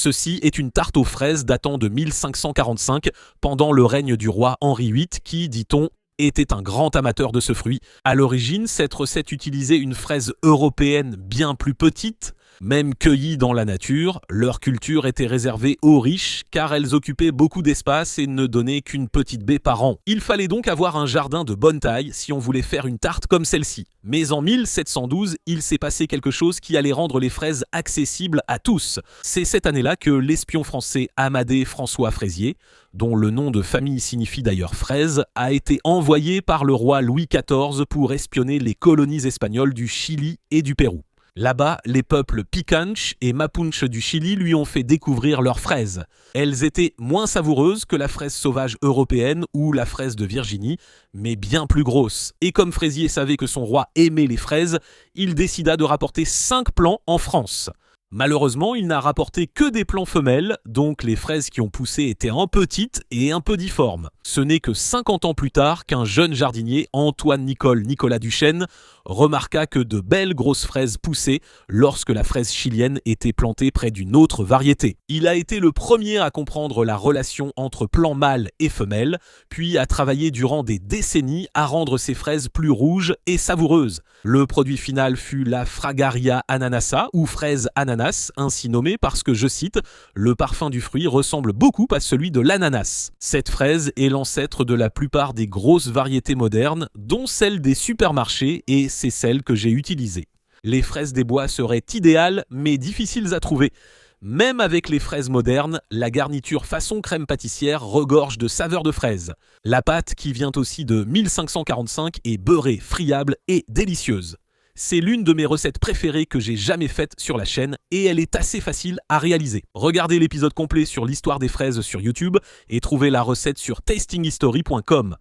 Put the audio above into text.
Ceci est une tarte aux fraises datant de 1545, pendant le règne du roi Henri VIII qui, dit-on, était un grand amateur de ce fruit. À l'origine, cette recette utilisait une fraise européenne bien plus petite. Même cueillies dans la nature, leur culture était réservée aux riches car elles occupaient beaucoup d'espace et ne donnaient qu'une petite baie par an. Il fallait donc avoir un jardin de bonne taille si on voulait faire une tarte comme celle-ci. Mais en 1712, il s'est passé quelque chose qui allait rendre les fraises accessibles à tous. C'est cette année-là que l'espion français Amadé François Fraisier, dont le nom de famille signifie d'ailleurs fraise, a été envoyé par le roi Louis XIV pour espionner les colonies espagnoles du Chili et du Pérou. Là-bas, les peuples Picanche et Mapuche du Chili lui ont fait découvrir leurs fraises. Elles étaient moins savoureuses que la fraise sauvage européenne ou la fraise de Virginie, mais bien plus grosses. Et comme Fraisier savait que son roi aimait les fraises, il décida de rapporter 5 plants en France. Malheureusement, il n'a rapporté que des plants femelles, donc les fraises qui ont poussé étaient un peu petites et un peu difformes. Ce n'est que 50 ans plus tard qu'un jeune jardinier, Antoine-Nicole Nicolas Duchesne, remarqua que de belles grosses fraises poussaient lorsque la fraise chilienne était plantée près d'une autre variété. Il a été le premier à comprendre la relation entre plants mâles et femelles, puis a travaillé durant des décennies à rendre ces fraises plus rouges et savoureuses. Le produit final fut la Fragaria ananassa ou fraise ananas, ainsi nommée parce que, je cite, « le parfum du fruit ressemble beaucoup à celui de l'ananas ». Cette fraise est l'ancêtre de la plupart des grosses variétés modernes, dont celle des supermarchés, et c'est celle que j'ai utilisée. Les fraises des bois seraient idéales, mais difficiles à trouver. Même avec les fraises modernes, la garniture façon crème pâtissière regorge de saveurs de fraises. La pâte, qui vient aussi de 1545, est beurrée, friable et délicieuse. C'est l'une de mes recettes préférées que j'ai jamais faites sur la chaîne et elle est assez facile à réaliser. Regardez l'épisode complet sur l'histoire des fraises sur YouTube et trouvez la recette sur tastinghistory.com.